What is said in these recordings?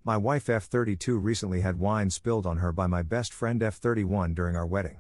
My wife F32 recently had wine spilled on her by my best friend F31 during our wedding.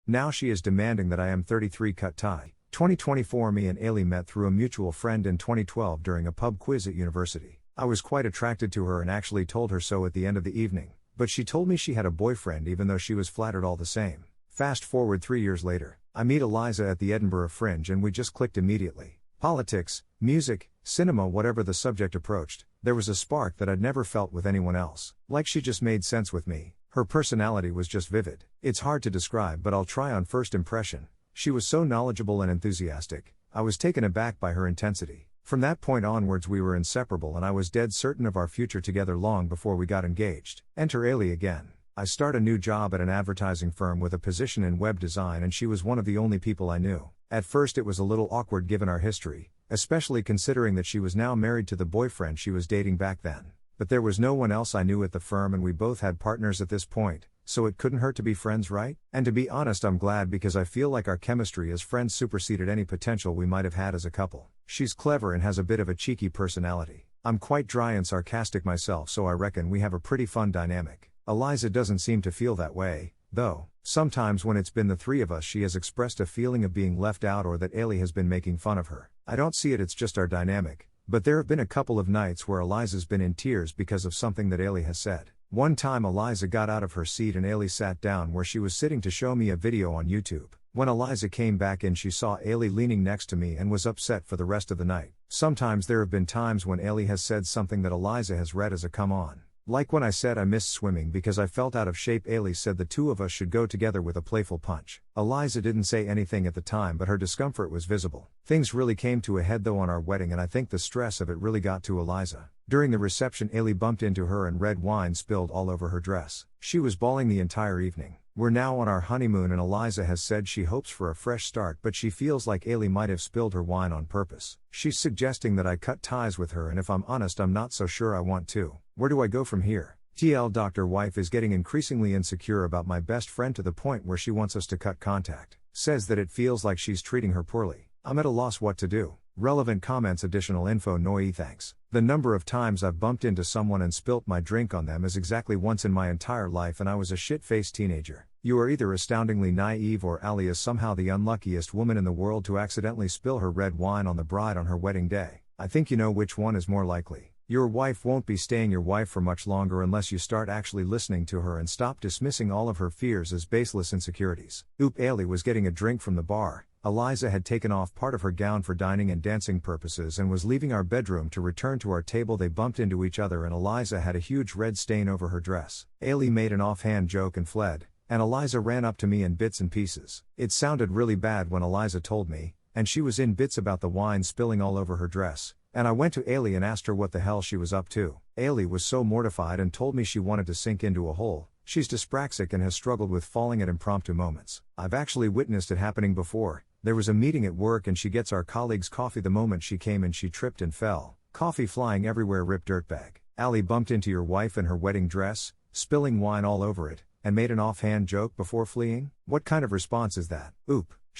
Now she is demanding that I am 33 cut tie. 2024 Me and Ailey met through a mutual friend in 2012 during a pub quiz at university. I was quite attracted to her and actually told her so at the end of the evening, but she told me she had a boyfriend even though she was flattered all the same. Fast forward 3 years later, I meet Eliza at the Edinburgh Fringe and we just clicked immediately. Politics, music, cinema, whatever the subject approached, there was a spark that I'd never felt with anyone else. Like she just made sense with me. Her personality was just vivid. It's hard to describe, but I'll try on first impression. She was so knowledgeable and enthusiastic. I was taken aback by her intensity. From that point onwards we were inseparable and I was dead certain of our future together long before we got engaged. Enter Ailey again. I start a new job at an advertising firm with a position in web design and she was one of the only people I knew. At first it was a little awkward given our history, especially considering that she was now married to the boyfriend she was dating back then. But there was no one else I knew at the firm and we both had partners at this point, so it couldn't hurt to be friends, right? And to be honest, I'm glad because I feel like our chemistry as friends superseded any potential we might have had as a couple. She's clever and has a bit of a cheeky personality. I'm quite dry and sarcastic myself, so I reckon we have a pretty fun dynamic. Eliza doesn't seem to feel that way, though. Sometimes when it's been the three of us she has expressed a feeling of being left out or that Ailey has been making fun of her. I don't see it's just our dynamic, but there have been a couple of nights where Eliza's been in tears because of something that Ailey has said. One time Eliza got out of her seat and Ailey sat down where she was sitting to show me a video on YouTube. When Eliza came back in she saw Ailey leaning next to me and was upset for the rest of the night. Sometimes there have been times when Ailey has said something that Eliza has read as a come on. Like when I said I missed swimming because I felt out of shape, Ailey said the two of us should go together with a playful punch. Eliza didn't say anything at the time but her discomfort was visible. Things really came to a head though on our wedding and I think the stress of it really got to Eliza. During the reception Ailey bumped into her and red wine spilled all over her dress. She was bawling the entire evening. We're now on our honeymoon and Eliza has said she hopes for a fresh start but she feels like Ailey might have spilled her wine on purpose. She's suggesting that I cut ties with her and if I'm honest I'm not so sure I want to. Where do I go from here? TL Dr. Wife is getting increasingly insecure about my best friend to the point where she wants us to cut contact. Says that it feels like she's treating her poorly. I'm at a loss what to do. Relevant comments. Additional info. Noi thanks. The number of times I've bumped into someone and spilt my drink on them is exactly once in my entire life and I was a shit-faced teenager. You are either astoundingly naive or Ali is somehow the unluckiest woman in the world to accidentally spill her red wine on the bride on her wedding day. I think you know which one is more likely. Your wife won't be staying your wife for much longer unless you start actually listening to her and stop dismissing all of her fears as baseless insecurities. Ailey was getting a drink from the bar. Eliza had taken off part of her gown for dining and dancing purposes and was leaving our bedroom to return to our table. They bumped into each other and Eliza had a huge red stain over her dress. Ailey made an offhand joke and fled, and Eliza ran up to me in bits and pieces. It sounded really bad when Eliza told me, and she was in bits about the wine spilling all over her dress. And I went to Ailey and asked her what the hell she was up to. Ailey was so mortified and told me she wanted to sink into a hole. She's dyspraxic and has struggled with falling at impromptu moments. I've actually witnessed it happening before. There was a meeting at work and she gets our colleague's coffee. The moment she came in she tripped and fell. Coffee flying everywhere. Rip dirtbag. Ali bumped into your wife in her wedding dress, spilling wine all over it, and made an offhand joke before fleeing? What kind of response is that?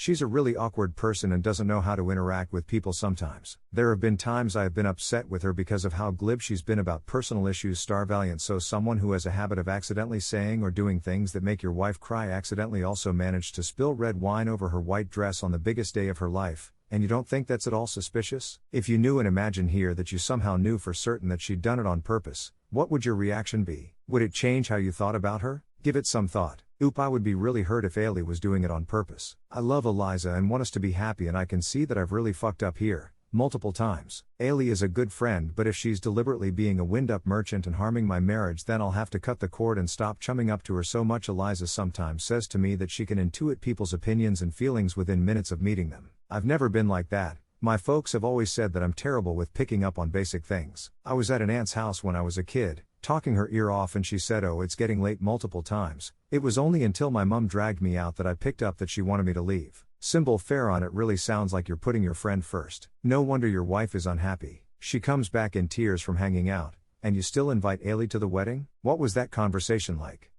She's a really awkward person and doesn't know how to interact with people sometimes. There have been times I have been upset with her because of how glib she's been about personal issues. Valiant. So someone who has a habit of accidentally saying or doing things that make your wife cry accidentally also managed to spill red wine over her white dress on the biggest day of her life, and you don't think that's at all suspicious? If you knew, and imagine here that you somehow knew for certain that she'd done it on purpose, what would your reaction be? Would it change how you thought about her? Give it some thought. I would be really hurt if Ailey was doing it on purpose. I love Eliza and want us to be happy and I can see that I've really fucked up here, multiple times. Ailey is a good friend but if she's deliberately being a wind-up merchant and harming my marriage then I'll have to cut the cord and stop chumming up to her so much. Eliza sometimes says to me that she can intuit people's opinions and feelings within minutes of meeting them. I've never been like that. My folks have always said that I'm terrible with picking up on basic things. I was at an aunt's house when I was a kid, talking her ear off and she said, "Oh, it's getting late," multiple times. It was only until my mum dragged me out that I picked up that she wanted me to leave. Symbol fair on it. Really sounds like you're putting your friend first. No wonder your wife is unhappy. She comes back in tears from hanging out, and you still invite Ailey to the wedding? What was that conversation like?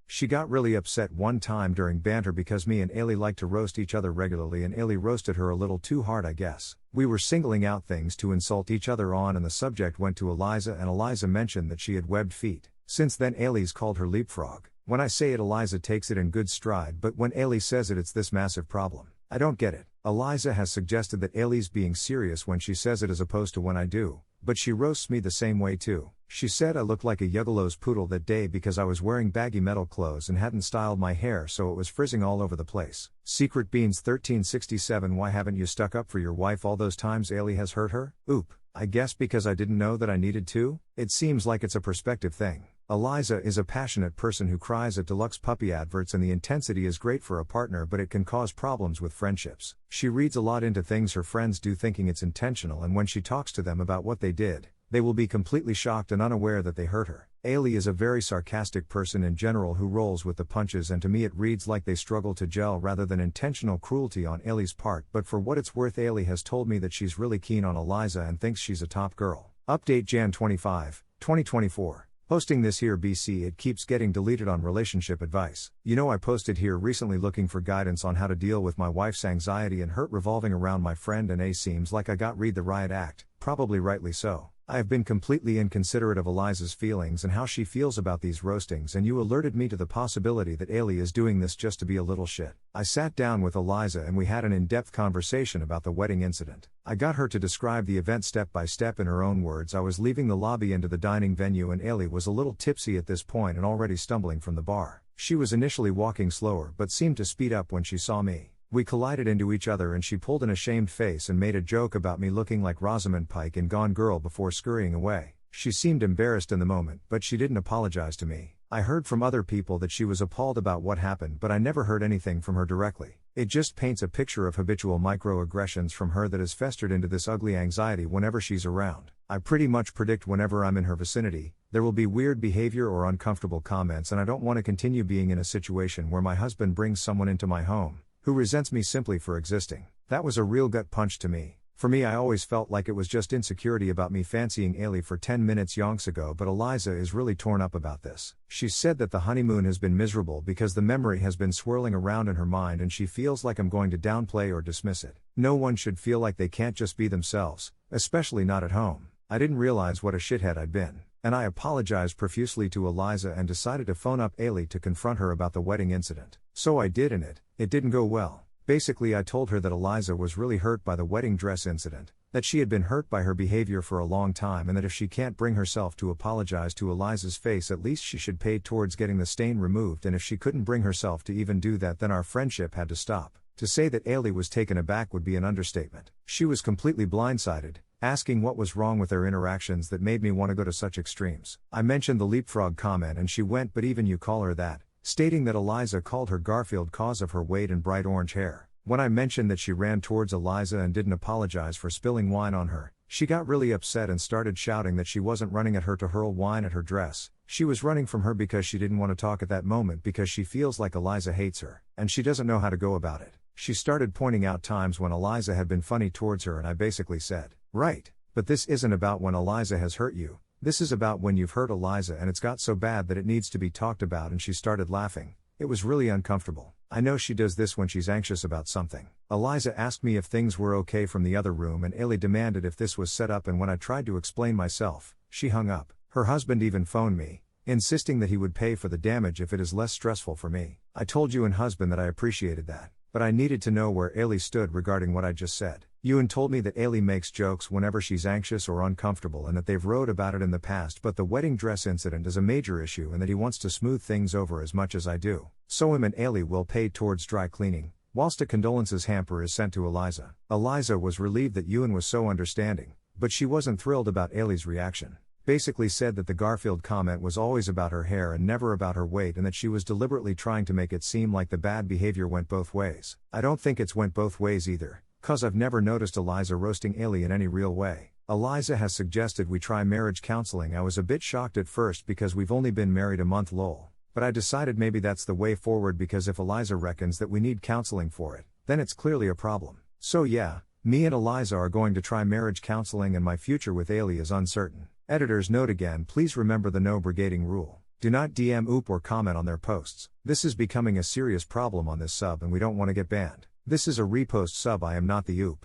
She got really upset one time during banter because me and Ailey like to roast each other regularly and Ailey roasted her a little too hard, I guess. We were singling out things to insult each other on and the subject went to Eliza and Eliza mentioned that she had webbed feet. Since then Ailey's called her leapfrog. When I say it Eliza takes it in good stride, but when Ailey says it it's this massive problem. I don't get it. Eliza has suggested that Ailey's being serious when she says it as opposed to when I do, but she roasts me the same way too. She said I looked like a Yuggalo's poodle that day because I was wearing baggy metal clothes and hadn't styled my hair so it was frizzing all over the place. Secret Beans 1367 Why haven't you stuck up for your wife all those times Ailey has hurt her? Oop. I guess because I didn't know that I needed to? It seems like it's a perspective thing. Eliza is a passionate person who cries at deluxe puppy adverts and the intensity is great for a partner but it can cause problems with friendships. She reads a lot into things her friends do thinking it's intentional and when she talks to them about what they did, they will be completely shocked and unaware that they hurt her. Ailey is a very sarcastic person in general who rolls with the punches and to me it reads like they struggle to gel rather than intentional cruelty on Ailey's part but for what it's worth Ailey has told me that she's really keen on Eliza and thinks she's a top girl. Update Jan 25, 2024. Posting this here BC it keeps getting deleted on relationship advice. You know I posted here recently looking for guidance on how to deal with my wife's anxiety and hurt revolving around my friend and seems like I got read the riot act, probably rightly so. I have been completely inconsiderate of Eliza's feelings and how she feels about these roastings and you alerted me to the possibility that Ailey is doing this just to be a little shit. I sat down with Eliza and we had an in-depth conversation about the wedding incident. I got her to describe the event step by step in her own words. I was leaving the lobby into the dining venue and Ailey was a little tipsy at this point and already stumbling from the bar. She was initially walking slower but seemed to speed up when she saw me. We collided into each other and she pulled an ashamed face and made a joke about me looking like Rosamund Pike in Gone Girl before scurrying away. She seemed embarrassed in the moment, but she didn't apologize to me. I heard from other people that she was appalled about what happened, but I never heard anything from her directly. It just paints a picture of habitual microaggressions from her that has festered into this ugly anxiety whenever she's around. I pretty much predict whenever I'm in her vicinity, there will be weird behavior or uncomfortable comments and I don't want to continue being in a situation where my husband brings someone into my home who resents me simply for existing. That was a real gut punch to me. For me I always felt like it was just insecurity about me fancying Ailey for 10 minutes yonks ago but Eliza is really torn up about this. She said that the honeymoon has been miserable because the memory has been swirling around in her mind and she feels like I'm going to downplay or dismiss it. No one should feel like they can't just be themselves, especially not at home. I didn't realize what a shithead I'd been, and I apologized profusely to Eliza and decided to phone up Ailey to confront her about the wedding incident. So I did and it didn't go well. Basically I told her that Eliza was really hurt by the wedding dress incident, that she had been hurt by her behavior for a long time and that if she can't bring herself to apologize to Eliza's face at least she should pay towards getting the stain removed and if she couldn't bring herself to even do that then our friendship had to stop. To say that Ailey was taken aback would be an understatement. She was completely blindsided, asking what was wrong with their interactions that made me want to go to such extremes. I mentioned the leapfrog comment and she went but even you call her that, stating that Eliza called her Garfield cause of her weight and bright orange hair. When I mentioned that she ran towards Eliza and didn't apologize for spilling wine on her, she got really upset and started shouting that she wasn't running at her to hurl wine at her dress. She was running from her because she didn't want to talk at that moment because she feels like Eliza hates her, and she doesn't know how to go about it. She started pointing out times when Eliza had been funny towards her and I basically said, right, but this isn't about when Eliza has hurt you. This is about when you've hurt Eliza and it's got so bad that it needs to be talked about and she started laughing. It was really uncomfortable. I know she does this when she's anxious about something. Eliza asked me if things were okay from the other room and Ailey demanded if this was set up and when I tried to explain myself, she hung up. Her husband even phoned me, insisting that he would pay for the damage if it is less stressful for me. I told you and husband that I appreciated that, but I needed to know where Ailey stood regarding what I just said. Ewan told me that Ailey makes jokes whenever she's anxious or uncomfortable and that they've wrote about it in the past but the wedding dress incident is a major issue and that he wants to smooth things over as much as I do. So him and Ailey will pay towards dry cleaning, whilst a condolences hamper is sent to Eliza. Eliza was relieved that Ewan was so understanding, but she wasn't thrilled about Ailey's reaction. Basically said that the Garfield comment was always about her hair and never about her weight and that she was deliberately trying to make it seem like the bad behavior went both ways. I don't think it's went both ways either, cause I've never noticed Eliza roasting Ailey in any real way. Eliza has suggested we try marriage counseling. I was a bit shocked at first because we've only been married a month lol. But I decided maybe that's the way forward because if Eliza reckons that we need counseling for it, then it's clearly a problem. So yeah, me and Eliza are going to try marriage counseling and my future with Ailey is uncertain. Editor's note again, please remember the no brigading rule. Do not DM OOP or comment on their posts. This is becoming a serious problem on this sub and we don't want to get banned. This is a repost sub, I am not the OOP.